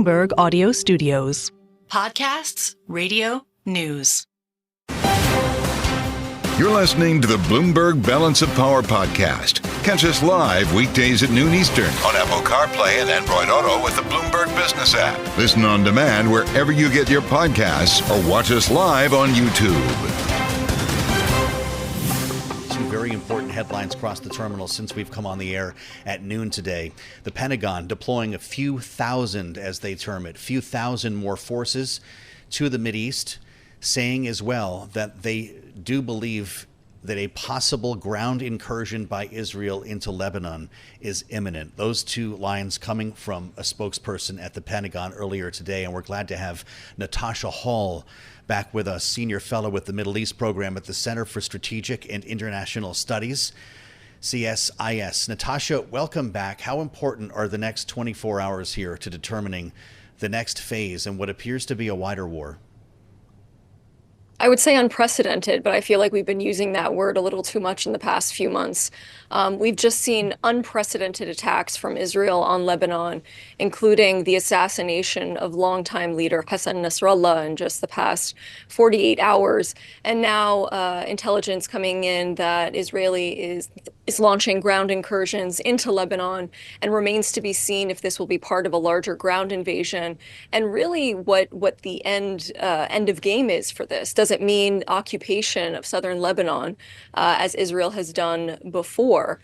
Bloomberg Audio Studios. Podcasts, radio, news. You're listening to the Bloomberg Balance of Power podcast. Catch us live weekdays at noon Eastern on Apple CarPlay and Android Auto with the Bloomberg Business app. Listen on demand wherever you get your podcasts or watch us live on YouTube. Two very important headlines across the terminal since we've come on the air at noon today. The Pentagon deploying a few thousand, as they term it, few thousand more forces to the Mideast, saying as well that they do believe that a possible ground incursion by Israel into Lebanon is imminent. Those two lines coming from a spokesperson at the Pentagon earlier today, and we're glad to have Natasha Hall back with us, senior fellow with the Middle East program at the Center for Strategic and International Studies, CSIS. Natasha, welcome back. How important are the next 24 hours here to determining the next phase in what appears to be a wider war? I would say unprecedented, but I feel like we've been using that word a little too much in the past few months. We've just seen unprecedented attacks from Israel on Lebanon, including the assassination of longtime leader Hassan Nasrallah in just the past 48 hours. And now intelligence coming in that Israeli is launching ground incursions into Lebanon, and remains to be seen if this will be part of a larger ground invasion. And really what the end of game is for this. Does it mean occupation of southern Lebanon, as Israel has done before?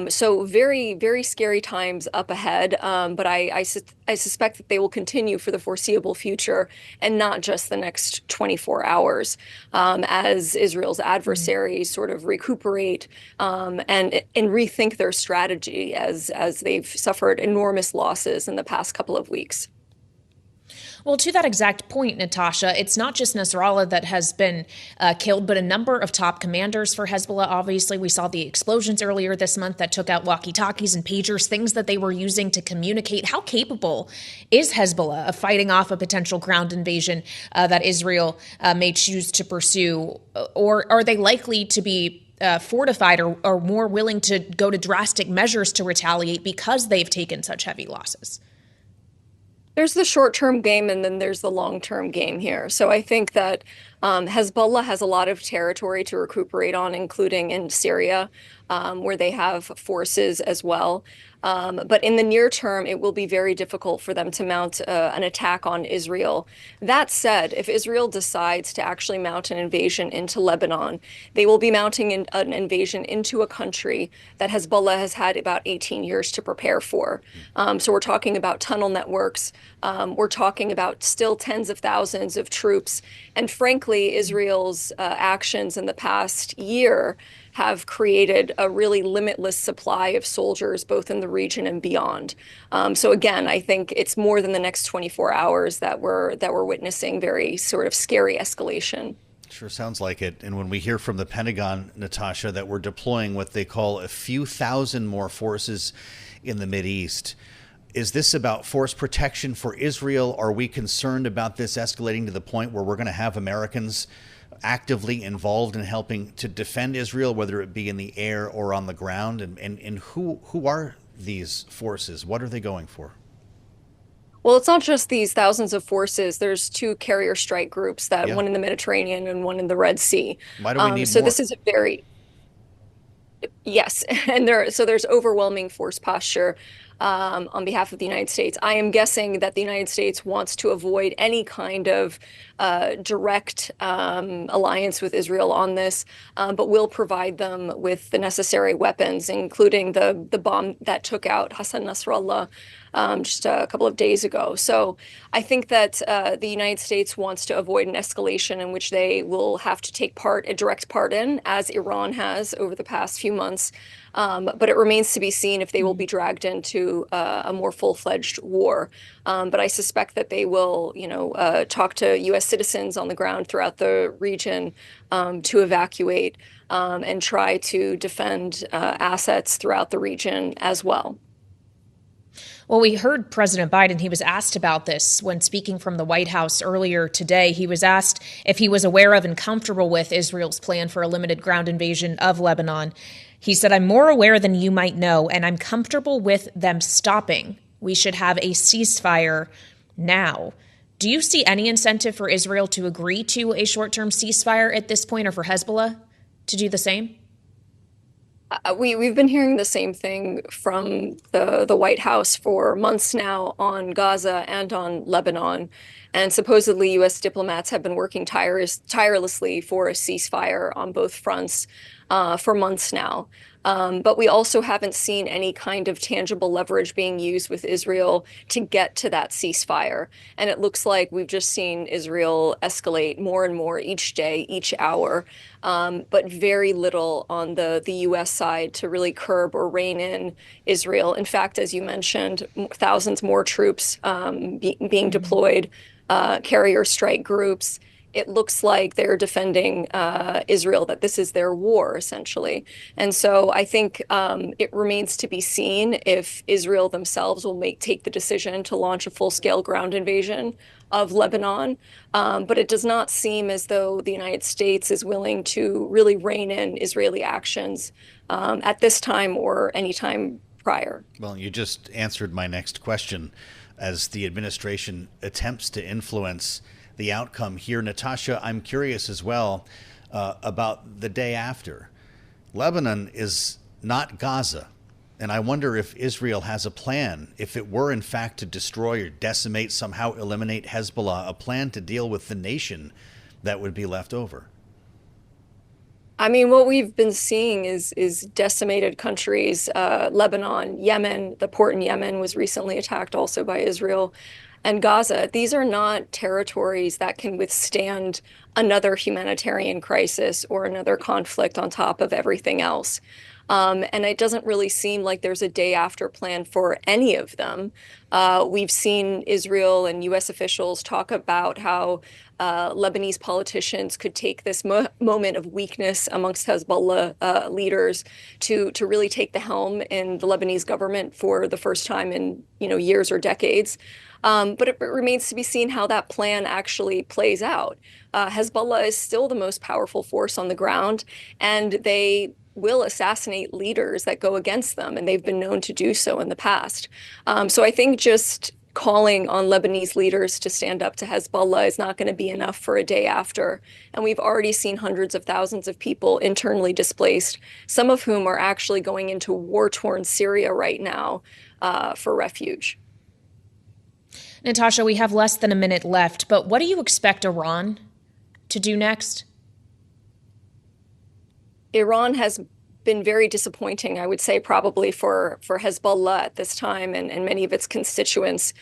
So very, very scary times up ahead. But I suspect that they will continue for the foreseeable future, and not just the next 24 hours, as Israel's adversaries sort of recuperate and rethink their strategy as they've suffered enormous losses in the past couple of weeks. Well, to that exact point, Natasha, it's not just Nasrallah that has been killed, but a number of top commanders for Hezbollah. Obviously, we saw the explosions earlier this month that took out walkie-talkies and pagers, things that they were using to communicate. How capable is Hezbollah of fighting off a potential ground invasion that Israel may choose to pursue? Or are they likely to be fortified or more willing to go to drastic measures to retaliate because they've taken such heavy losses? There's the short-term game, and then there's the long-term game here. So I think that Hezbollah has a lot of territory to recuperate on, including in Syria, where they have forces as well. But in the near term, it will be very difficult for them to mount an attack on Israel. That said, if Israel decides to actually mount an invasion into Lebanon, they will be mounting an invasion into a country that Hezbollah has had about 18 years to prepare for. So we're talking about tunnel networks. We're talking about still tens of thousands of troops. And frankly, Israel's actions in the past year have created a really limitless supply of soldiers, both in the region and beyond. So again, I think it's more than the next 24 hours that we're witnessing very sort of scary escalation. Sure sounds like it. And when we hear from the Pentagon, Natasha, that we're deploying what they call a few thousand more forces in the Mideast, is this about force protection for Israel? Are we concerned about this escalating to the point where we're going to have Americans actively involved in helping to defend Israel, whether it be in the air or on the ground? And who are these forces? What are they going for? Well, it's not just these thousands of forces. There's two carrier strike groups, one in the Mediterranean and one in the Red Sea. Why do we need so more? This is a very... Yes, and there's overwhelming force posture on behalf of the United States. I am guessing that the United States wants to avoid any kind of direct alliance with Israel on this, but will provide them with the necessary weapons, including the bomb that took out Hassan Nasrallah just a couple of days ago. So I think that the United States wants to avoid an escalation in which they will have to take a direct part in, as Iran has over the past few months. But it remains to be seen if they will be dragged into a more full-fledged war. But I suspect that they will, talk to U.S. citizens on the ground throughout the region to evacuate and try to defend assets throughout the region as well. Well, we heard President Biden, he was asked about this when speaking from the White House earlier today. He was asked if he was aware of and comfortable with Israel's plan for a limited ground invasion of Lebanon. He said, "I'm more aware than you might know, and I'm comfortable with them stopping. We should have a ceasefire now. Do you see any incentive for Israel to agree to a short-term ceasefire at this point, or for Hezbollah to do the same? We've been hearing the same thing from the White House for months now on Gaza and on Lebanon. And supposedly U.S. diplomats have been working tirelessly for a ceasefire on both fronts for months now. But we also haven't seen any kind of tangible leverage being used with Israel to get to that ceasefire. And it looks like we've just seen Israel escalate more and more each day, each hour, but very little on the U.S. side to really curb or rein in Israel. In fact, as you mentioned, thousands more troops being deployed, carrier strike groups. It looks like they're defending Israel, that this is their war, essentially. And so I think it remains to be seen if Israel themselves will take the decision to launch a full-scale ground invasion of Lebanon. But it does not seem as though the United States is willing to really rein in Israeli actions at this time or any time prior. Well, you just answered my next question as the administration attempts to influence the outcome here. Natasha, I'm curious as well about the day after. Lebanon is not Gaza, and I wonder if Israel has a plan, if it were in fact to destroy or decimate, somehow eliminate Hezbollah, a plan to deal with the nation that would be left over. I mean, what we've been seeing is decimated countries. Lebanon, Yemen, the port in Yemen was recently attacked also by Israel. And Gaza, these are not territories that can withstand another humanitarian crisis or another conflict on top of everything else. And it doesn't really seem like there's a day after plan for any of them. We've seen Israel and U.S. officials talk about how Lebanese politicians could take this moment of weakness amongst Hezbollah leaders to really take the helm in the Lebanese government for the first time in years or decades. But it remains to be seen how that plan actually plays out. Hezbollah is still the most powerful force on the ground, and they will assassinate leaders that go against them, and they've been known to do so in the past. So I think just calling on Lebanese leaders to stand up to Hezbollah is not going to be enough for a day after. And we've already seen hundreds of thousands of people internally displaced, some of whom are actually going into war-torn Syria right now for refuge. Natasha, we have less than a minute left, but what do you expect Iran to do next? Iran has been very disappointing, I would say, probably for Hezbollah at this time and many of its constituents.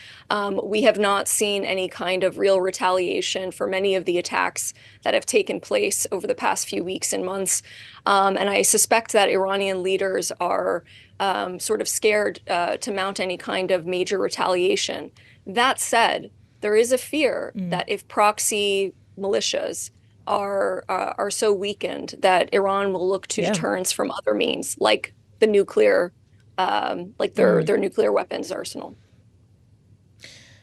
We have not seen any kind of real retaliation for many of the attacks that have taken place over the past few weeks and months. And I suspect that Iranian leaders are sort of scared to mount any kind of major retaliation. That said, there is a fear that if proxy militias are so weakened that Iran will look to deterrence from other means, like the nuclear, their nuclear weapons arsenal.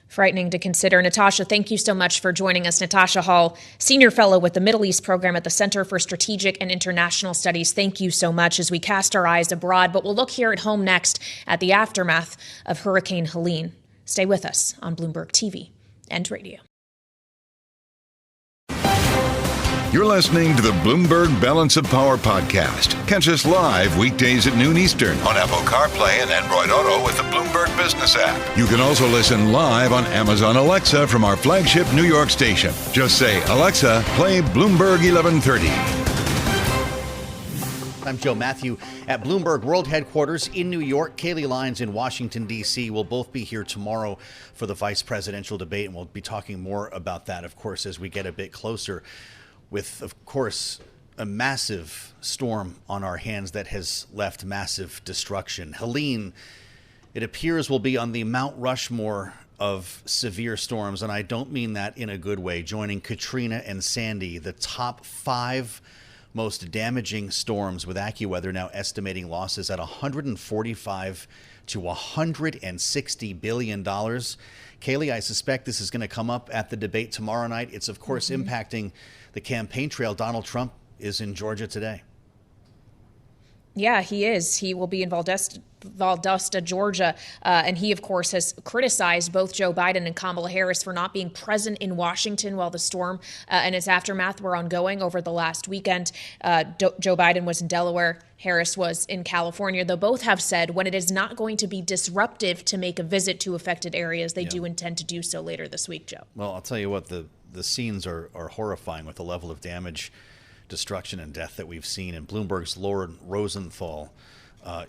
Frightening to consider. Natasha, thank you so much for joining us. Natasha Hall, Senior Fellow with the Middle East Program at the Center for Strategic and International Studies. Thank you so much as we cast our eyes abroad, but we'll look here at home next at the aftermath of Hurricane Helene. Stay with us on Bloomberg TV and radio. You're listening to the Bloomberg Balance of Power podcast. Catch us live weekdays at noon Eastern on Apple CarPlay and Android Auto with the Bloomberg Business app. You can also listen live on Amazon Alexa from our flagship New York station. Just say, Alexa, play Bloomberg 1130. I'm Joe Mathieu at Bloomberg World Headquarters in New York. Kailey, Leinz in Washington, D.C. will both be here tomorrow for the vice presidential debate, and we'll be talking more about that, of course, as we get a bit closer with, of course, a massive storm on our hands that has left massive destruction. Helene, it appears, will be on the Mount Rushmore of severe storms, and I don't mean that in a good way, joining Katrina and Sandy, the top 5 most damaging storms, with AccuWeather now estimating losses at $145 to $160 billion. Kailey, I suspect this is going to come up at the debate tomorrow night. It's, of course, impacting the campaign trail. Donald Trump is in Georgia today. Yeah, he is. He will be in Valdosta, Georgia. And he, of course, has criticized both Joe Biden and Kamala Harris for not being present in Washington while the storm and its aftermath were ongoing over the last weekend. Joe Biden was in Delaware. Harris was in California, though both have said when it is not going to be disruptive to make a visit to affected areas, they do intend to do so later this week, Joe. Well, I'll tell you what, the scenes are horrifying with the level of damage, destruction, and death that we've seen. And Bloomberg's Lauren Rosenthal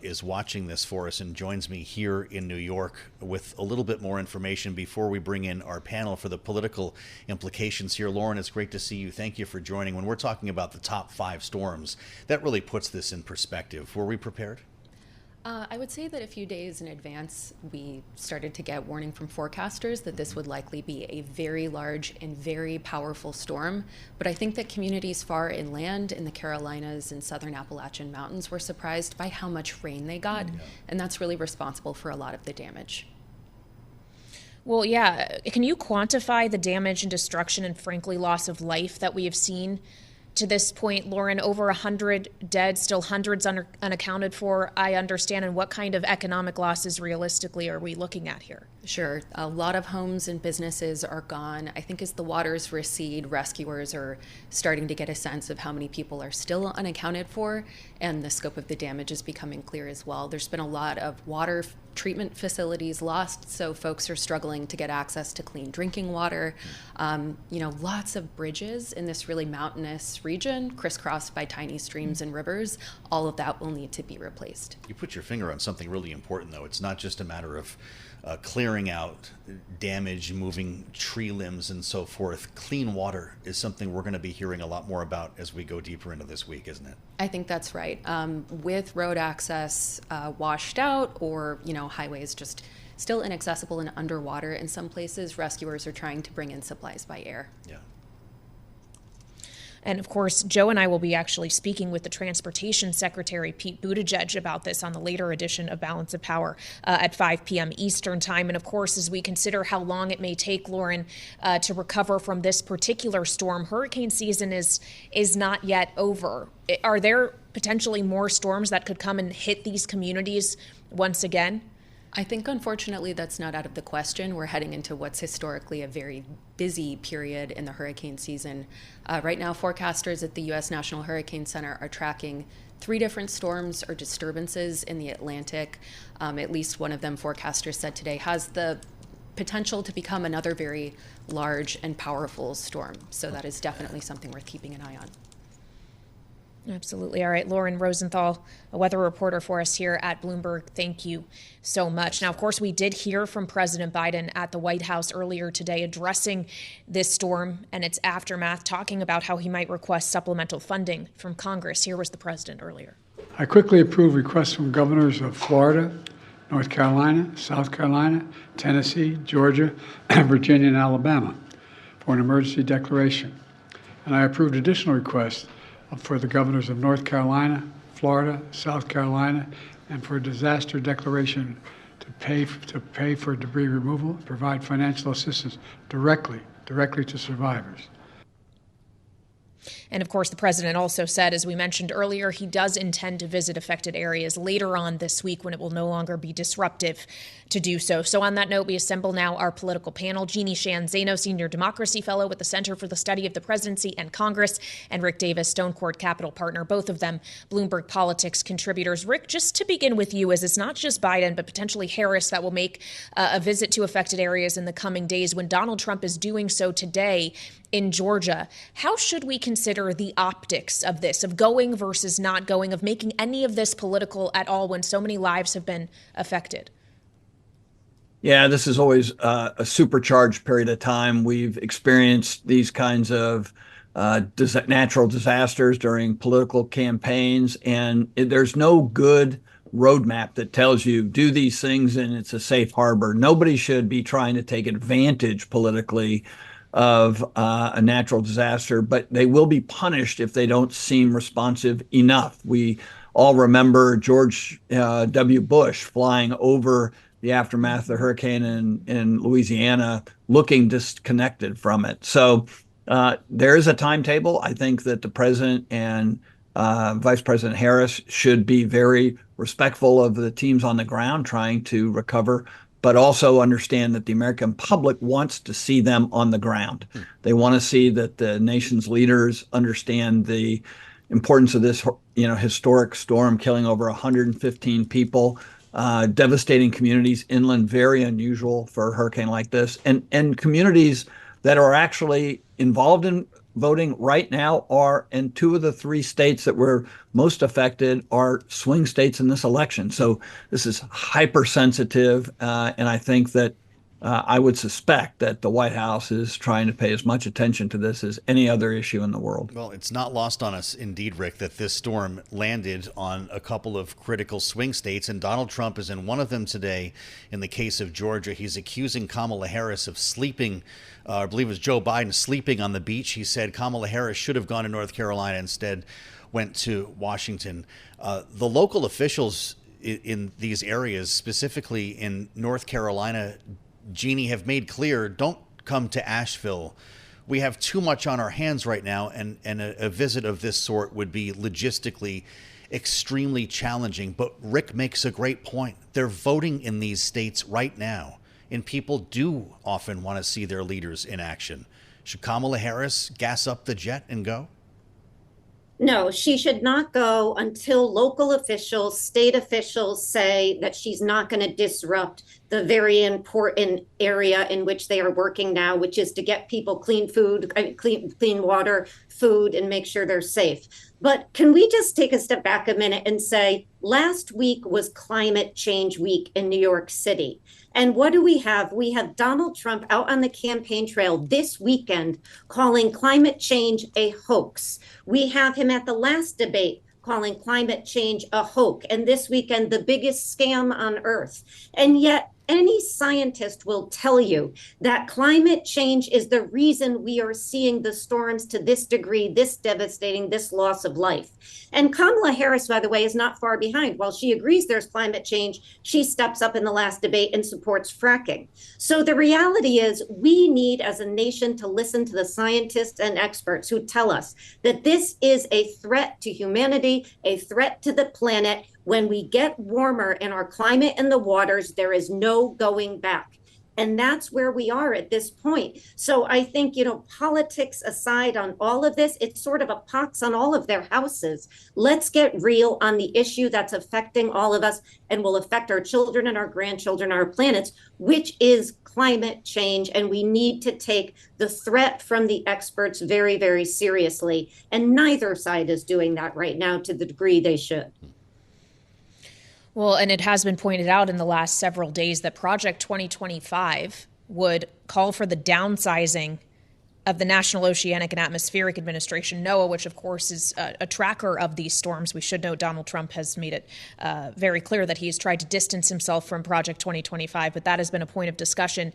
is watching this for us and joins me here in New York with a little bit more information before we bring in our panel for the political implications here. Lauren, it's great to see you. Thank you for joining. When we're talking about the top 5 storms, that really puts this in perspective. Were we prepared? I would say that a few days in advance, we started to get warning from forecasters that this would likely be a very large and very powerful storm. But I think that communities far inland in the Carolinas and southern Appalachian Mountains were surprised by how much rain they got. And that's really responsible for a lot of the damage. Well, yeah. Can you quantify the damage and destruction and, frankly, loss of life that we have seen to this point, Lauren? Over 100 dead, still hundreds unaccounted for, I understand. And what kind of economic losses realistically are we looking at here? Sure. A lot of homes and businesses are gone. I think as the waters recede, rescuers are starting to get a sense of how many people are still unaccounted for, and the scope of the damage is becoming clear as well. There's been a lot of water treatment facilities lost, so folks are struggling to get access to clean drinking water. Lots of bridges in this really mountainous region, crisscrossed by tiny streams and rivers. All of that will need to be replaced. You put your finger on something really important, though. It's not just a matter of clearing out damage, moving tree limbs and so forth. Clean water is something we're going to be hearing a lot more about as we go deeper into this week, isn't it? I think that's right. With road access washed out, or highways just still inaccessible and underwater in some places, rescuers are trying to bring in supplies by air. Yeah. And of course, Joe and I will be actually speaking with the Transportation Secretary, Pete Buttigieg, about this on the later edition of Balance of Power at 5 p.m. Eastern Time. And of course, as we consider how long it may take, Lauren, to recover from this particular storm, hurricane season is not yet over. Are there potentially more storms that could come and hit these communities once again? I think, unfortunately, that's not out of the question. We're heading into what's historically a very busy period in the hurricane season. Right now, forecasters at the U.S. National Hurricane Center are tracking 3 different storms or disturbances in the Atlantic. At least one of them, forecasters said today, has the potential to become another very large and powerful storm. So that is definitely something worth keeping an eye on. Absolutely. All right, Lauren Rosenthal, a weather reporter for us here at Bloomberg. Thank you so much. Now, of course, we did hear from President Biden at the White House earlier today addressing this storm and its aftermath, talking about how he might request supplemental funding from Congress. Here was the president earlier. I quickly approved requests from governors of Florida, North Carolina, South Carolina, Tennessee, Georgia, Virginia, and Alabama for an emergency declaration. And I approved additional requests for the governors of North Carolina, Florida, South Carolina, and for a disaster declaration to pay for debris removal and provide financial assistance directly to survivors. And of course, the president also said, as we mentioned earlier, he does intend to visit affected areas later on this week when it will no longer be disruptive to do so. So on that note, we assemble now our political panel. Jeanne Zaino, Senior Democracy Fellow with the Center for the Study of the Presidency and Congress, and Rick Davis, Stone Court Capital Partner, both of them Bloomberg Politics contributors. Rick, just to begin with you, as it's not just Biden, but potentially Harris that will make a visit to affected areas in the coming days when Donald Trump is doing so today in Georgia. How should we consider the optics of this, of going versus not going, of making any of this political at all when so many lives have been affected? Yeah, this is always a supercharged period of time. We've experienced these kinds of natural disasters during political campaigns, and there's no good roadmap that tells you do these things and it's a safe harbor. Nobody should be trying to take advantage politically of a natural disaster, but they will be punished if they don't seem responsive enough. We all remember George W. Bush flying over the aftermath of the hurricane in Louisiana, looking disconnected from it. So there is a timetable. I think that the president and Vice President Harris should be very respectful of the teams on the ground trying to recover, but also understand that the American public wants to see them on the ground. They want to see that the nation's leaders understand the importance of this, historic storm, killing over 115 people, devastating communities inland, very unusual for a hurricane like this, and communities that are actually involved in voting right now are in two of the three states that were most affected are swing states in this election. So this is hypersensitive, and I think that I would suspect that the White House is trying to pay as much attention to this as any other issue in the world. Well, it's not lost on us, indeed, Rick, that this storm landed on a couple of critical swing states, and Donald Trump is in one of them today. In the case of Georgia, he's accusing Kamala Harris of sleeping, I believe it was Joe Biden, sleeping on the beach. He said Kamala Harris should have gone to North Carolina, instead went to Washington. The local officials in these areas, specifically in North Carolina, Jeanne, have made clear, don't come to Asheville. We have too much on our hands right now, and a visit of this sort would be logistically extremely challenging. But Rick makes a great point. They're voting in these states right now, and people do often want to see their leaders in action. Should Kamala Harris gas up the jet and go? No, she should not go until local officials, state officials say that she's not going to disrupt the very important area in which they are working now, which is to get people clean food, clean water, food, and make sure they're safe. But can we just take a step back a minute and say, last week was Climate Change Week in New York City. And what do we have? We have Donald Trump out on the campaign trail this weekend calling climate change a hoax. We have him at the last debate calling climate change a hoax. And this weekend, the biggest scam on earth. And yet, any scientist will tell you that climate change is the reason we are seeing the storms to this degree, this devastating, this loss of life. And Kamala Harris, by the way, is not far behind. While she agrees there's climate change, she steps up in the last debate and supports fracking. So the reality is we need as a nation to listen to the scientists and experts who tell us that this is a threat to humanity, a threat to the planet. When we get warmer in our climate and the waters, there is no going back. And that's where we are at this point. So I think, politics aside on all of this, it's sort of a pox on all of their houses. Let's get real on the issue that's affecting all of us and will affect our children and our grandchildren, our planets, which is climate change. And we need to take the threat from the experts very, very seriously. And neither side is doing that right now to the degree they should. Well, and it has been pointed out in the last several days that Project 2025 would call for the downsizing of the National Oceanic and Atmospheric Administration, NOAA, which, of course, is a tracker of these storms. We should note Donald Trump has made it very clear that he has tried to distance himself from Project 2025, but that has been a point of discussion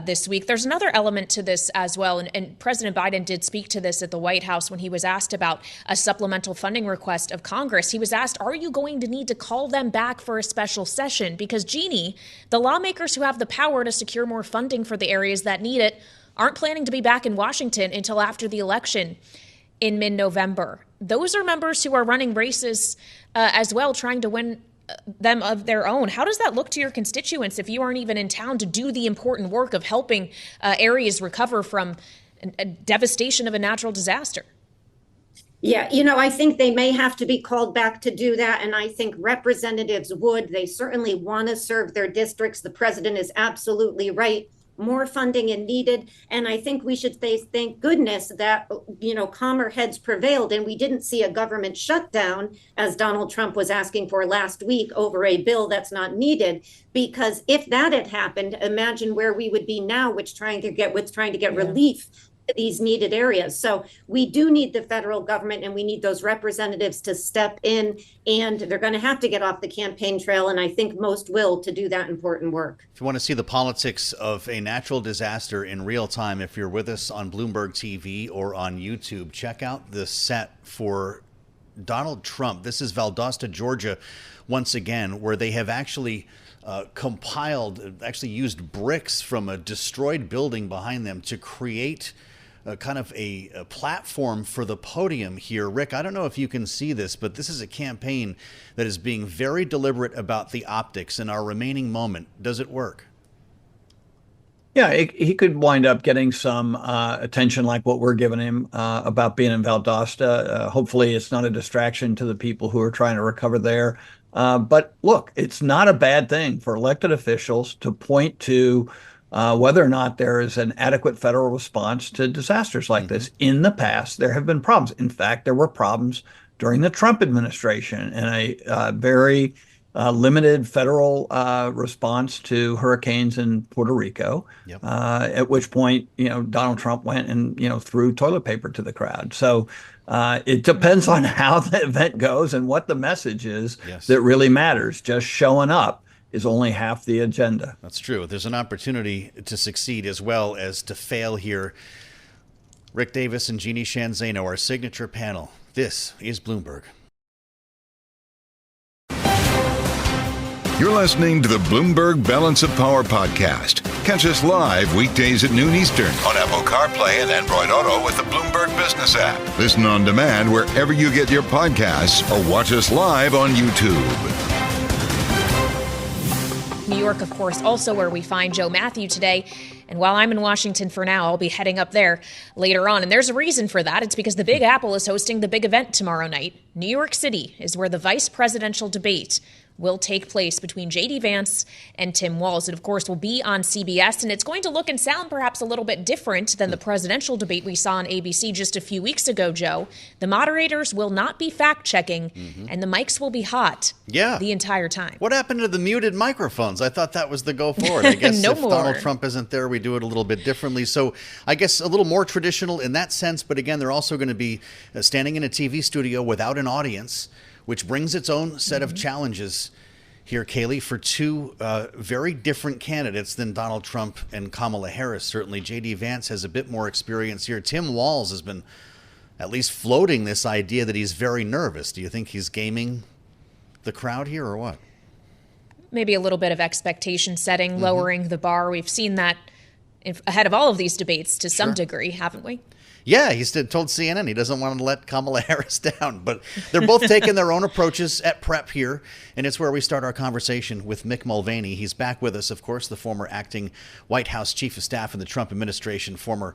this week. There's another element to this as well, and President Biden did speak to this at the White House when he was asked about a supplemental funding request of Congress. He was asked, are you going to need to call them back for a special session? Because, Jeanne, the lawmakers who have the power to secure more funding for the areas that need it aren't planning to be back in Washington until after the election in mid-November. Those are members who are running races as well, trying to win them of their own. How does that look to your constituents if you aren't even in town to do the important work of helping areas recover from a devastation of a natural disaster? Yeah, I think they may have to be called back to do that. And I think representatives would. They certainly want to serve their districts. The president is absolutely right. More funding is needed. And I think we should say, thank goodness that, calmer heads prevailed and we didn't see a government shutdown, as Donald Trump was asking for last week, over a bill that's not needed. Because if that had happened, imagine where we would be now, trying to get relief to these needed areas. So we do need the federal government and we need those representatives to step in, and they're going to have to get off the campaign trail. And I think most will, to do that important work. If you want to see the politics of a natural disaster in real time, if you're with us on Bloomberg TV or on YouTube, check out the set for Donald Trump. This is Valdosta, Georgia, once again, where they have actually used bricks from a destroyed building behind them to create kind of a platform for the podium here. Rick, I don't know if you can see this, but this is a campaign that is being very deliberate about the optics. In our remaining moment, does it work? Yeah, he could wind up getting some attention like what we're giving him about being in Valdosta. Hopefully it's not a distraction to the people who are trying to recover there. But look, it's not a bad thing for elected officials to point to whether or not there is an adequate federal response to disasters like this. In the past, there have been problems. In fact, there were problems during the Trump administration and a very limited federal response to hurricanes in Puerto Rico, at which point, Donald Trump went and, threw toilet paper to the crowd. So it depends on how the event goes and what the message is that really matters. Just showing up is only half the agenda. That's true. There's an opportunity to succeed as well as to fail here. Rick Davis and Jeanne Zaino, our signature panel. This is Bloomberg. You're listening to the Bloomberg Balance of Power podcast. Catch us live weekdays at noon Eastern on Apple CarPlay and Android Auto with the Bloomberg Business app. Listen on demand wherever you get your podcasts or watch us live on YouTube. New York, of course, also where we find Joe Mathieu today. And while I'm in Washington for now, I'll be heading up there later on. And there's a reason for that. It's because the Big Apple is hosting the big event tomorrow night. New York City is where the vice presidential debate will take place between J.D. Vance and Tim Walz. It, of course, will be on CBS, and it's going to look and sound perhaps a little bit different than the presidential debate we saw on ABC just a few weeks ago, Joe. The moderators will not be fact-checking, and the mics will be hot the entire time. What happened to the muted microphones? I thought that was the go forward. I guess No if more. Donald Trump isn't there, we do it a little bit differently. So I guess a little more traditional in that sense, but again, they're also going to be standing in a TV studio without an audience, which brings its own set of challenges here, Kailey, for two very different candidates than Donald Trump and Kamala Harris. Certainly, J.D. Vance has a bit more experience here. Tim Walz has been at least floating this idea that he's very nervous. Do you think he's gaming the crowd here or what? Maybe a little bit of expectation setting, lowering the bar. We've seen that ahead of all of these debates to some degree, haven't we? Yeah, he told CNN he doesn't want to let Kamala Harris down. But they're both taking their own approaches at prep here. And it's where we start our conversation with Mick Mulvaney. He's back with us, of course, the former acting White House chief of staff in the Trump administration, former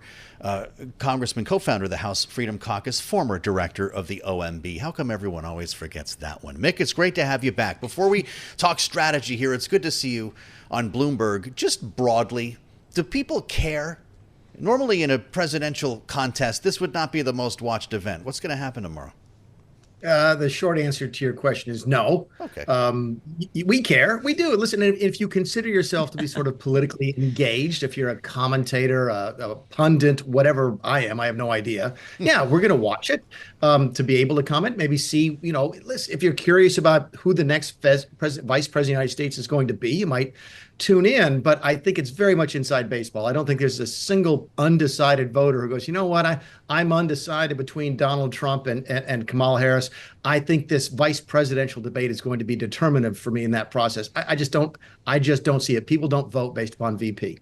congressman, co-founder of the House Freedom Caucus, former director of the OMB. How come everyone always forgets that one? Mick, it's great to have you back. Before we talk strategy here, it's good to see you on Bloomberg. Just broadly, do people care? Normally in a presidential contest, this would not be the most watched event. What's going to happen tomorrow? The short answer to your question is no. Okay. We care. We do. Listen, if you consider yourself to be sort of politically engaged, if you're a commentator, a pundit, whatever I am, I have no idea. Yeah, we're going to watch it to be able to comment, maybe see, listen, if you're curious about who the next vice president of the United States is going to be, you might tune in, but I think it's very much inside baseball. I don't think there's a single undecided voter who goes, you know what, I'm undecided between Donald Trump and Kamala Harris. I think this vice presidential debate is going to be determinative for me in that process. I just don't see it. People don't vote based upon VP.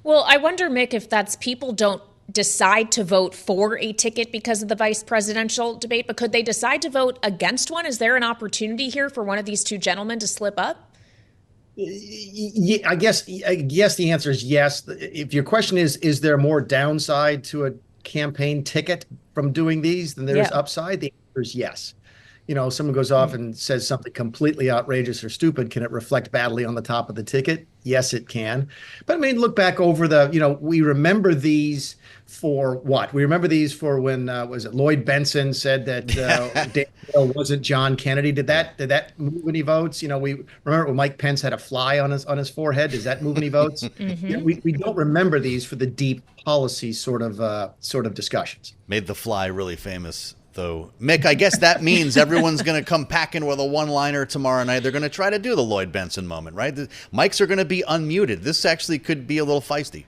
Well, I wonder, Mick, if that's people don't decide to vote for a ticket because of the vice presidential debate, but could they decide to vote against one? Is there an opportunity here for one of these two gentlemen to slip up? Yeah, I guess the answer is yes. If your question is there more downside to a campaign ticket from doing these than there's upside, the answer is yes. Someone goes off and says something completely outrageous or stupid. Can it reflect badly on the top of the ticket? Yes, it can. But I mean, look back over we remember these for what? We remember these for when, was it Lloyd Benson said that Daniel wasn't John Kennedy? Did that move any votes? We remember when Mike Pence had a fly on his forehead. Does that move any votes? We don't remember these for the deep policy sort of discussions. Made the fly really famous. Though, Mick, I guess that means everyone's going to come packing with a one-liner tomorrow night. They're going to try to do the Lloyd Benson moment, right? The mics are going to be unmuted. This actually could be a little feisty.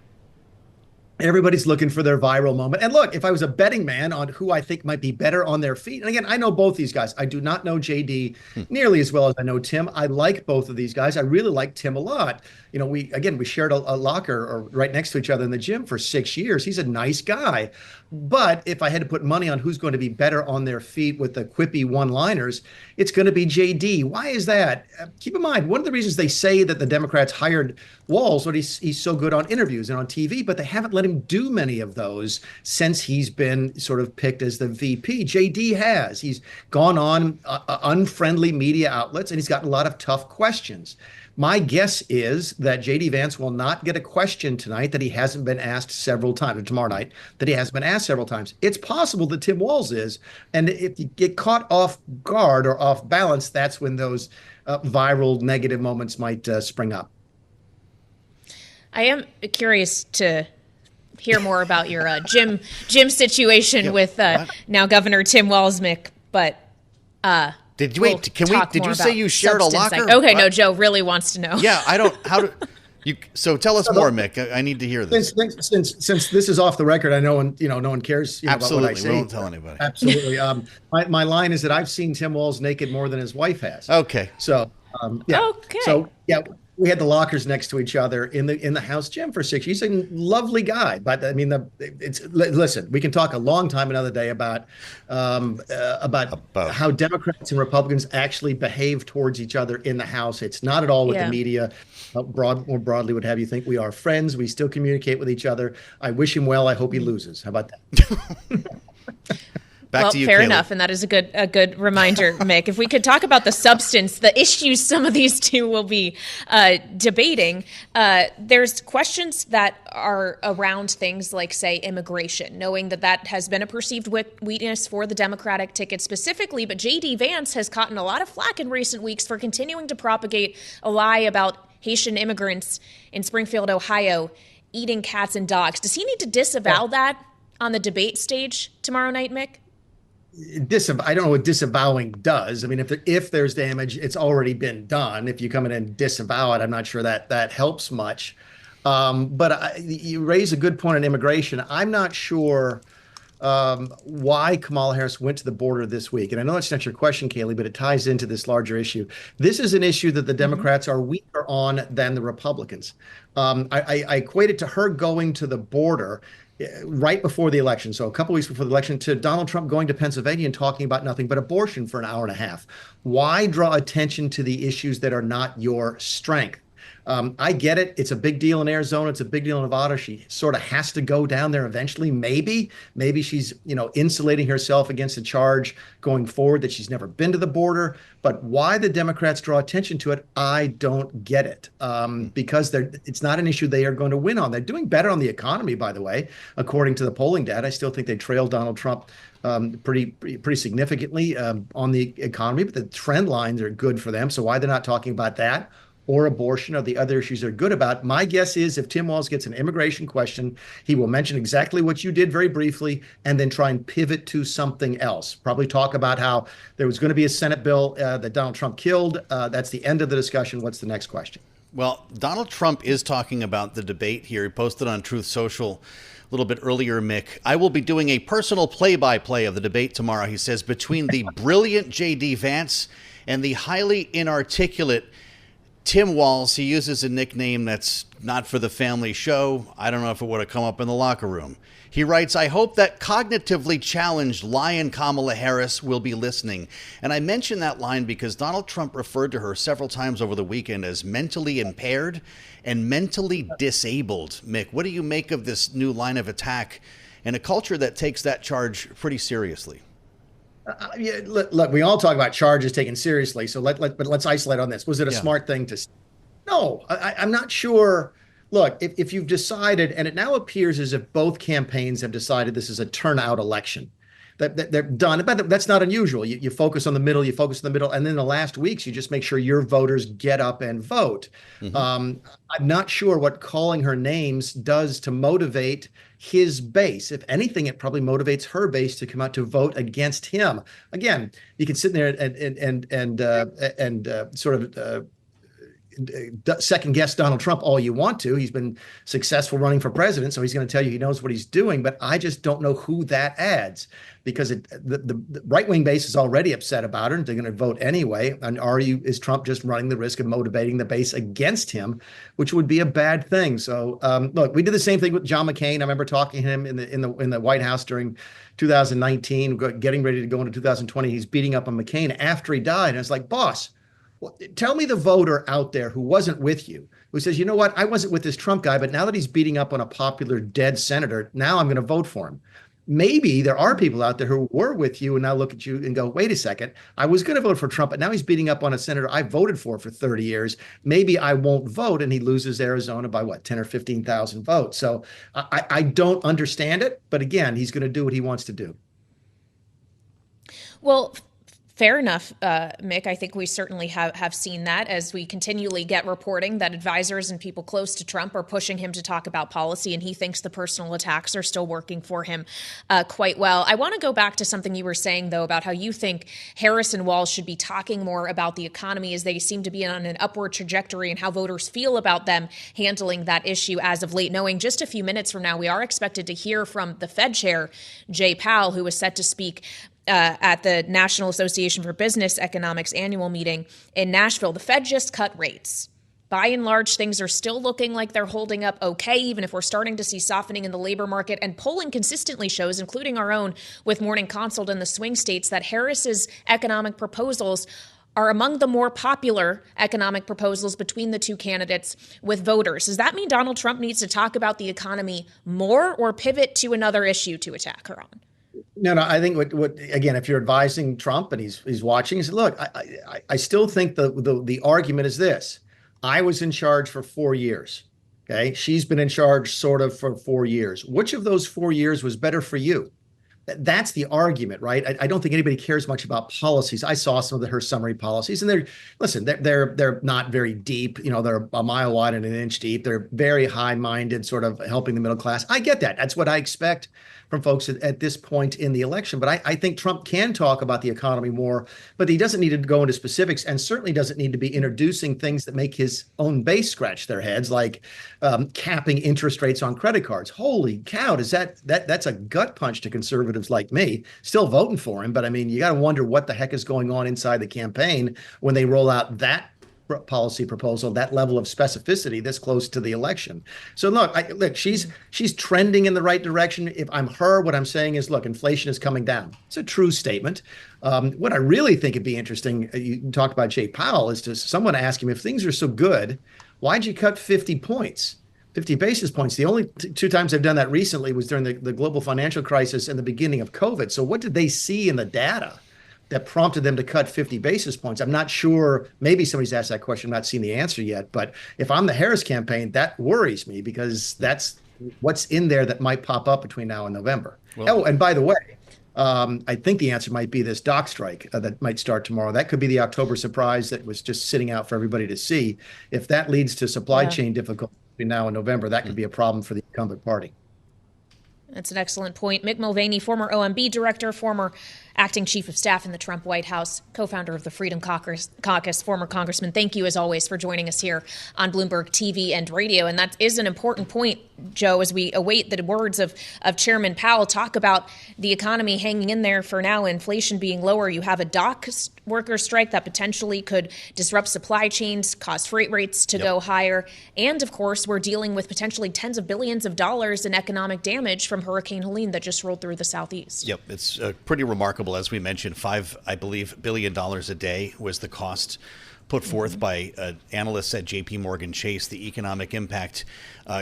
Everybody's looking for their viral moment. And look, if I was a betting man on who I think might be better on their feet, and again, I know both these guys. I do not know JD nearly as well as I know Tim. I like both of these guys. I really like Tim a lot. We shared a locker or right next to each other in the gym for 6 years. He's a nice guy. But if I had to put money on who's going to be better on their feet with the quippy one-liners, it's going to be JD. Why is that? Keep in mind, one of the reasons they say that the Democrats hired Walz, but he's so good on interviews and on TV, but they haven't let him do many of those since he's been sort of picked as the VP. JD has. He's gone on unfriendly media outlets, and he's gotten a lot of tough questions. My guess is that J.D. Vance will not get a question tonight that he hasn't been asked several times, or tomorrow night, that he hasn't been asked several times. It's possible that Tim Walz is. And if you get caught off guard or off balance, that's when those viral negative moments might spring up. I am curious to hear more about your gym situation with now Governor Tim Walz, Mick, but Did you say you shared a locker? Okay, no, Joe really wants to know. Yeah, I don't. How do you? So tell us more, Mick. I need to hear this. Since this is off the record, I know, no one cares. Absolutely, about what I say. We won't tell anybody. Absolutely. My line is that I've seen Tim Walz naked more than his wife has. Okay. So, yeah. Okay. So, yeah. We had the lockers next to each other in the house gym for 6 years. He's a lovely guy, but I mean, listen. We can talk a long time another day about how Democrats and Republicans actually behave towards each other in the House. It's not at all what the media, more broadly, would have you think. We are friends. We still communicate with each other. I wish him well. I hope he loses. How about that? Back to you, fair Kailey. enough, and that is a good reminder, Mick. If we could talk about the substance, the issues some of these two will be debating, there's questions that are around things like, say, immigration, knowing that has been a perceived weakness for the Democratic ticket specifically, but J.D. Vance has gotten a lot of flack in recent weeks for continuing to propagate a lie about Haitian immigrants in Springfield, Ohio, eating cats and dogs. Does he need to disavow that on the debate stage tomorrow night, Mick? I don't know what disavowing does. I mean, if there's damage, it's already been done. If you come in and disavow it, I'm not sure that helps much. But you raise a good point on immigration. I'm not sure why Kamala Harris went to the border this week. And I know that's not your question, Kailey, but it ties into this larger issue. This is an issue that the Democrats are weaker on than the Republicans. I equate it to her going to the border right before the election, so a couple weeks before the election, to Donald Trump going to Pennsylvania and talking about nothing but abortion for an hour and a half. Why draw attention to the issues that are not your strength? I get it. It's a big deal in Arizona. It's a big deal in Nevada. She sort of has to go down there eventually. Maybe she's, insulating herself against a charge going forward that she's never been to the border. But why the Democrats draw attention to it, I don't get it. Because it's not an issue they are going to win on. They're doing better on the economy, by the way, according to the polling data. I still think they trail Donald Trump pretty significantly on the economy, but the trend lines are good for them. So why they're not talking about that or abortion or the other issues they're good about? My guess is if Tim Walz gets an immigration question, he will mention exactly what you did very briefly and then try and pivot to something else. Probably talk about how there was going to be a Senate bill that Donald Trump killed. That's the end of the discussion. What's the next question? Well, Donald Trump is talking about the debate here. He posted on Truth Social a little bit earlier, Mick. I will be doing a personal play-by-play of the debate tomorrow, he says, between the brilliant J.D. Vance and the highly inarticulate Tim Walz. He uses a nickname that's not for the family show. I don't know if it would have come up in the locker room. He writes, I hope that cognitively challenged lion Kamala Harris will be listening. And I mention that line because Donald Trump referred to her several times over the weekend as mentally impaired and mentally disabled. Mick, what do you make of this new line of attack and a culture that takes that charge pretty seriously? Look, we all talk about charges taken seriously. So let's isolate on this. Was it a smart thing to say? No, I'm not sure. Look, if you've decided, and it now appears as if both campaigns have decided this is a turnout election, that they're done. But that's not unusual. You focus on the middle, and then the last weeks, you just make sure your voters get up and vote. I'm not sure what calling her names does to motivate his base. If anything, it probably motivates her base to come out to vote against him. Again, you can sit there and sort of second guess Donald Trump all you want to. He's been successful running for president, so he's going to tell you he knows what he's doing. But I just don't know who that adds, because the right-wing base is already upset about it, and they're going to vote anyway. And is Trump just running the risk of motivating the base against him, which would be a bad thing? So look, we did the same thing with John McCain. I remember talking to him in the White House during 2019, getting ready to go into 2020. He's beating up on McCain after he died. And it's like, boss, well, tell me the voter out there who wasn't with you, who says, you know what, I wasn't with this Trump guy, but now that he's beating up on a popular dead senator, now I'm going to vote for him. Maybe there are people out there who were with you and now look at you and go, wait a second, I was going to vote for Trump, but now he's beating up on a senator I voted for 30 years. Maybe I won't vote. And he loses Arizona by 10 or 15,000 votes. So I don't understand it. But again, he's going to do what he wants to do. Well, fair enough, Mick. I think we certainly have seen that as we continually get reporting that advisors and people close to Trump are pushing him to talk about policy, and he thinks the personal attacks are still working for him quite well. I want to go back to something you were saying, though, about how you think Harris and Walz should be talking more about the economy as they seem to be on an upward trajectory, and how voters feel about them handling that issue as of late, knowing just a few minutes from now we are expected to hear from the Fed chair, Jay Powell, who was set to speak at the National Association for Business Economics annual meeting in Nashville. The Fed just cut rates. By and large, things are still looking like they're holding up okay, even if we're starting to see softening in the labor market. And polling consistently shows, including our own with Morning Consult in the swing states, that Harris's economic proposals are among the more popular economic proposals between the two candidates with voters. Does that mean Donald Trump needs to talk about the economy more or pivot to another issue to attack her on? No, I think what again, if you're advising Trump and he's watching, he said, look, I still think the argument is this. I was in charge for 4 years. Okay. She's been in charge sort of for 4 years. Which of those 4 years was better for you? That's the argument, right? I don't think anybody cares much about policies. I saw some of her summary policies, and they're not very deep. You know, they're a mile wide and an inch deep. They're very high-minded, sort of helping the middle class. I get that. That's what I expect from folks at this point in the election. But I think Trump can talk about the economy more, but he doesn't need to go into specifics, and certainly doesn't need to be introducing things that make his own base scratch their heads, like capping interest rates on credit cards. Holy cow, that's a gut punch to conservatives like me, still voting for him. But I mean, you got to wonder what the heck is going on inside the campaign when they roll out that policy proposal, that level of specificity this close to the election. So look, she's trending in the right direction. If I'm her, what I'm saying is, look, inflation is coming down. It's a true statement. What I really think would be interesting, you talked about Jay Powell, is to someone ask him, if things are so good, why'd you cut 50 points? 50 basis points. The only two times they've done that recently was during the global financial crisis and the beginning of COVID. So what did they see in the data that prompted them to cut 50 basis points? I'm not sure. Maybe somebody's asked that question. I'm not seeing the answer yet. But if I'm the Harris campaign, that worries me, because that's what's in there that might pop up between now and November. Well, and by the way, I think the answer might be this dock strike that might start tomorrow. That could be the October surprise that was just sitting out for everybody to see. If that leads to supply chain difficulties between now and November, that could be a problem for the incumbent party. That's an excellent point. Mick Mulvaney, former OMB director, former acting chief of staff in the Trump White House, co-founder of the Freedom Caucus, former congressman. Thank you, as always, for joining us here on Bloomberg TV and radio. And that is an important point, Joe, as we await the words of Chairman Powell. Talk about the economy hanging in there for now, inflation being lower. You have a dock worker strike that potentially could disrupt supply chains, cause freight rates to go higher. And, of course, we're dealing with potentially tens of billions of dollars in economic damage from Hurricane Helene that just rolled through the southeast. Yep, it's pretty remarkable. As we mentioned, $5 billion a day was the cost put forth by analysts at JP Morgan Chase. The economic impact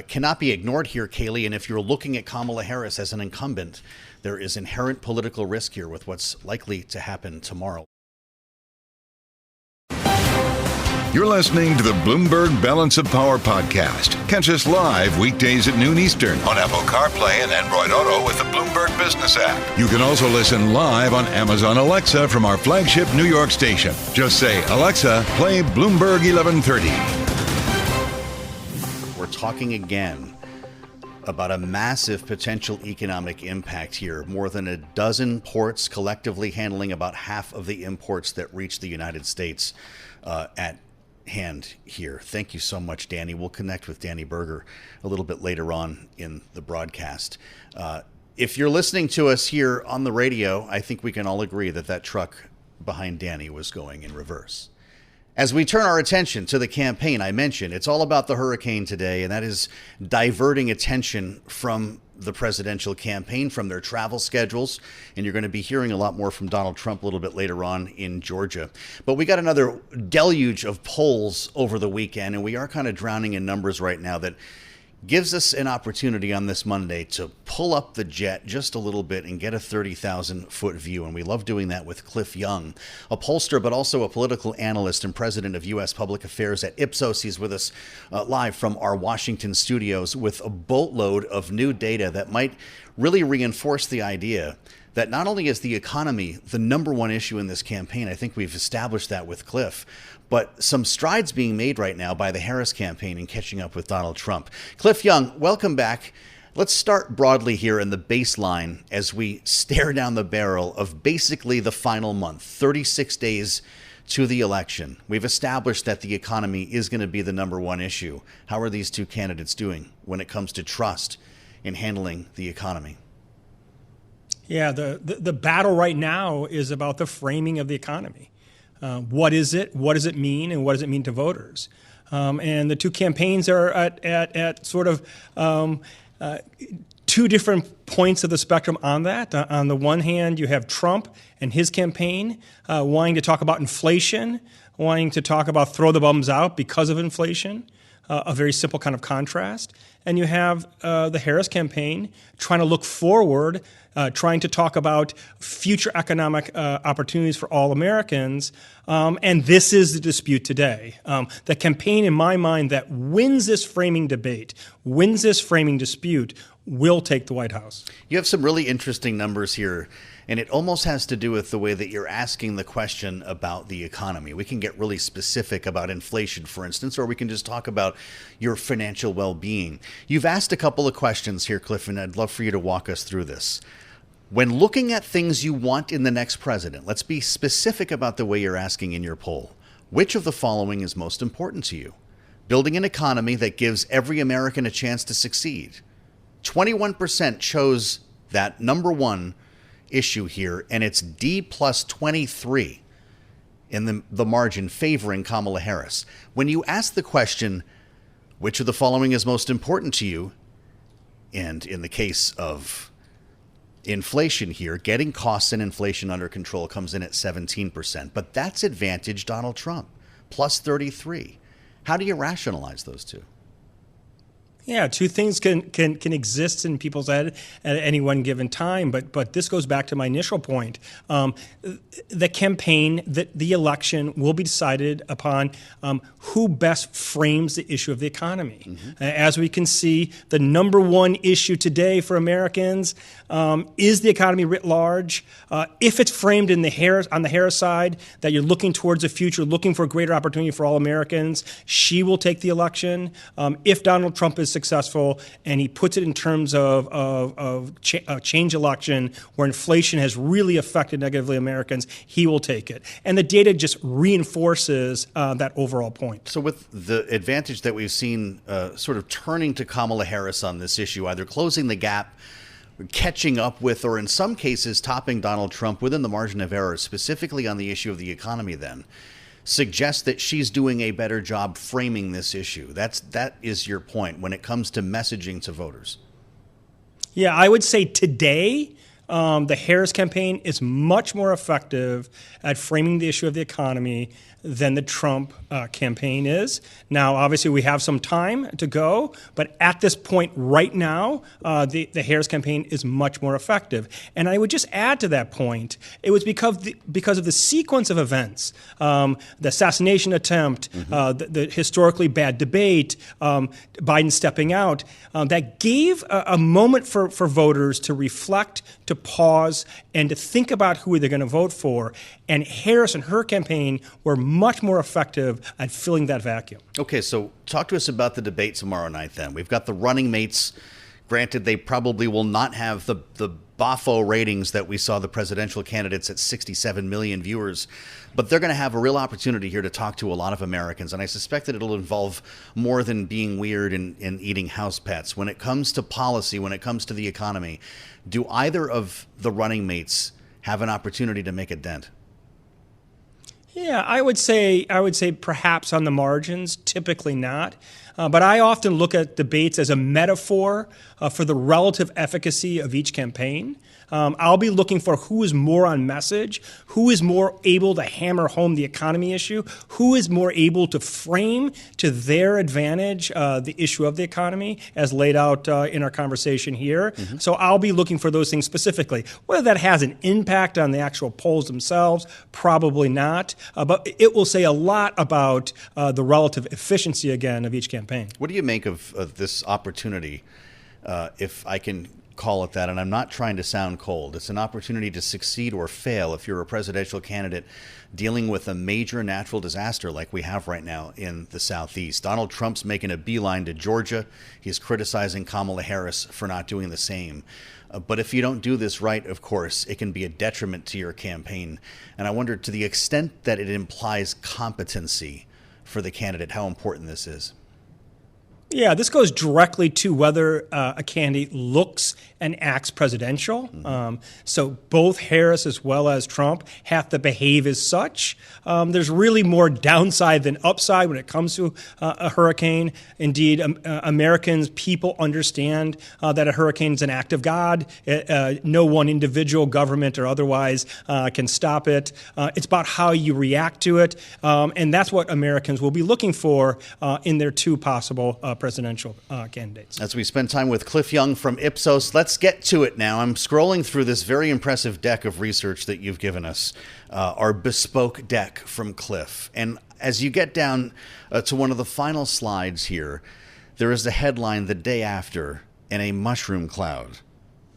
cannot be ignored here, Kailey. And if you're looking at Kamala Harris as an incumbent, there is inherent political risk here with what's likely to happen tomorrow. You're listening to the Bloomberg Balance of Power podcast. Catch us live weekdays at noon Eastern on Apple CarPlay and Android Auto with the Bloomberg Business app. You can also listen live on Amazon Alexa from our flagship New York station. Just say, Alexa, play Bloomberg 1130. We're talking again about a massive potential economic impact here. More than a dozen ports collectively handling about half of the imports that reach the United States hand here. Thank you so much, Danny. We'll connect with Danny Berger a little bit later on in the broadcast. If you're listening to us here on the radio, I think we can all agree that that truck behind Danny was going in reverse. As we turn our attention to the campaign, I mentioned it's all about the hurricane today, and that is diverting attention from the presidential campaign, from their travel schedules. And you're going to be hearing a lot more from Donald Trump a little bit later on in Georgia. But we got another deluge of polls over the weekend, and we are kind of drowning in numbers right now that gives us an opportunity on this Monday to pull up the jet just a little bit and get a 30,000-foot view. And we love doing that with Cliff Young, a pollster, but also a political analyst and president of U.S. Public Affairs at Ipsos. He's with us live from our Washington studios with a boatload of new data that might really reinforce the idea that not only is the economy the number one issue in this campaign, I think we've established that with Cliff, but some strides being made right now by the Harris campaign in catching up with Donald Trump. Cliff Young, welcome back. Let's start broadly here in the baseline as we stare down the barrel of basically the final month, 36 days to the election. We've established that the economy is going to be the number one issue. How are these two candidates doing when it comes to trust in handling the economy? Yeah, the battle right now is about the framing of the economy. What is it? What does it mean? And what does it mean to voters? And the two campaigns are at sort of two different points of the spectrum on that. On the one hand, you have Trump and his campaign wanting to talk about inflation, wanting to talk about throw the bums out because of inflation, a very simple kind of contrast. And you have the Harris campaign trying to look forward, trying to talk about future economic opportunities for all Americans. And this is the dispute today. The campaign, in my mind, that wins this framing debate, wins this framing dispute, will take the White House. You have some really interesting numbers here, and it almost has to do with the way that you're asking the question about the economy. We can get really specific about inflation, for instance, or we can just talk about your financial well-being. You've asked a couple of questions here, Cliff, and I'd love for you to walk us through this. When looking at things you want in the next president, let's be specific about the way you're asking in your poll. Which of the following is most important to you? Building an economy that gives every American a chance to succeed. 21% chose that number one issue here, and it's D plus 23 in the margin favoring Kamala Harris. When you ask the question, which of the following is most important to you, and in the case of inflation here, getting costs and inflation under control comes in at 17%, but that's advantage Donald Trump, plus 33. How do you rationalize those two? Yeah, two things can exist in people's head at any one given time, but this goes back to my initial point. The campaign, the election will be decided upon who best frames the issue of the economy. Mm-hmm. As we can see, the number one issue today for Americans is the economy writ large. If it's framed on the Harris side, that you're looking towards the future, looking for a greater opportunity for all Americans, she will take the election. If Donald Trump is successful and he puts it in terms of change election where inflation has really affected negatively Americans, he will take it. And the data just reinforces that overall point. So with the advantage that we've seen sort of turning to Kamala Harris on this issue, either closing the gap, catching up with, or in some cases topping Donald Trump within the margin of error, specifically on the issue of the economy, then suggests that she's doing a better job framing this issue. That is your point when it comes to messaging to voters. Yeah, I would say today the Harris campaign is much more effective at framing the issue of the economy than the Trump campaign is. Now, obviously, we have some time to go, but at this point right now, the Harris campaign is much more effective. And I would just add to that point, it was because of the sequence of events, the assassination attempt, the historically bad debate, Biden stepping out, that gave a moment for voters to reflect, to pause, and to think about who they're going to vote for. And Harris and her campaign were much more effective at filling that vacuum. Okay, so talk to us about the debate tomorrow night then. We've got the running mates. Granted, they probably will not have the boffo ratings that we saw the presidential candidates at 67 million viewers. But they're going to have a real opportunity here to talk to a lot of Americans. And I suspect that it'll involve more than being weird and eating house pets. When it comes to policy, when it comes to the economy, do either of the running mates have an opportunity to make a dent? Yeah, I would say perhaps on the margins, typically not. But I often look at debates as a metaphor for the relative efficacy of each campaign. I'll be looking for who is more on message, who is more able to hammer home the economy issue, who is more able to frame to their advantage the issue of the economy as laid out in our conversation here. Mm-hmm. So I'll be looking for those things specifically. Whether that has an impact on the actual polls themselves, probably not. But it will say a lot about the relative efficiency, again, of each campaign. What do you make of this opportunity, if I can call it that, and I'm not trying to sound cold? It's an opportunity to succeed or fail if you're a presidential candidate dealing with a major natural disaster like we have right now in the Southeast. Donald Trump's making a beeline to Georgia. He's criticizing Kamala Harris for not doing the same. But if you don't do this right, of course, it can be a detriment to your campaign. And I wonder, to the extent that it implies competency for the candidate, how important this is. Yeah, this goes directly to whether a candidate looks and acts presidential. Mm-hmm. So both Harris as well as Trump have to behave as such. There's really more downside than upside when it comes to a hurricane. Indeed, Americans, people understand that a hurricane is an act of God. No one individual, government or otherwise, can stop it. It's about how you react to it. And that's what Americans will be looking for in their two possible presidential candidates. As we spend time with Cliff Young from Ipsos, let's get to it now. I'm scrolling through this very impressive deck of research that you've given us, our bespoke deck from Cliff. And as you get down to one of the final slides here, there is the headline, "The Day After in a Mushroom Cloud."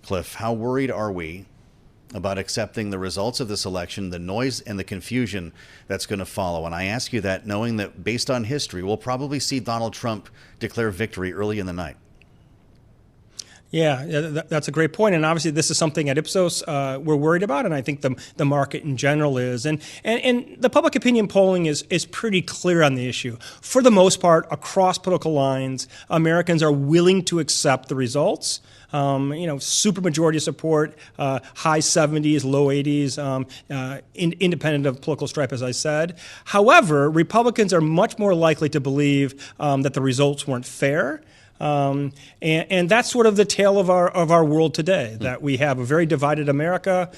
Cliff, how worried are we about accepting the results of this election, the noise and the confusion that's going to follow? And I ask you that knowing that, based on history, we'll probably see Donald Trump declare victory early in the night. Yeah, that's a great point. And obviously, this is something at Ipsos we're worried about, and I think the market in general is. And the public opinion polling is pretty clear on the issue. For the most part, across political lines, Americans are willing to accept the results. Supermajority support, high 70s, low 80s, independent of political stripe, as I said. However, Republicans are much more likely to believe that the results weren't fair. And that's sort of the tale of our world today, that we have a very divided America.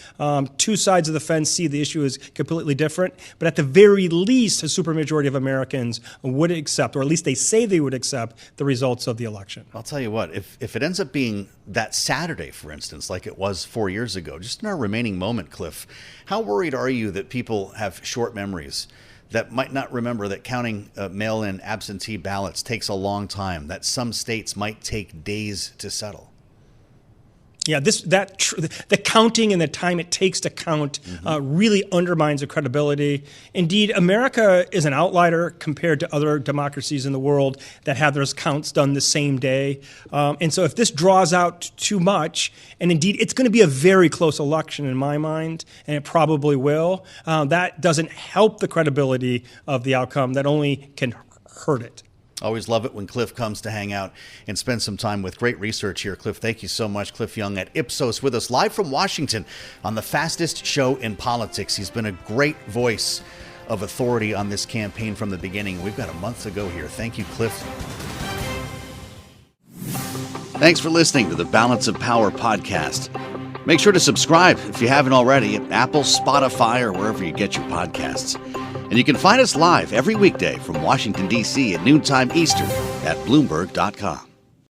Two sides of the fence see the issue as completely different. But at the very least, a supermajority of Americans would accept, or at least they say they would accept, the results of the election. I'll tell you what, if it ends up being that Saturday, for instance, like it was 4 years ago, just in our remaining moment, Cliff, how worried are you that people have short memories, that might not remember that counting mail-in absentee ballots takes a long time, that some states might take days to settle? Yeah, the counting and the time it takes to count really undermines the credibility. Indeed, America is an outlier compared to other democracies in the world that have those counts done the same day. And so if this draws out too much, and indeed it's going to be a very close election in my mind, and it probably will, that doesn't help the credibility of the outcome. That only can hurt it. Always love it when Cliff comes to hang out and spend some time with great research here. Cliff, thank you so much. Cliff Young at Ipsos with us live from Washington on the fastest show in politics. He's been a great voice of authority on this campaign from the beginning. We've got a month to go here. Thank you, Cliff. Thanks for listening to the Balance of Power podcast. Make sure to subscribe if you haven't already at Apple, Spotify, or wherever you get your podcasts. And you can find us live every weekday from Washington, D.C. at noontime Eastern at Bloomberg.com.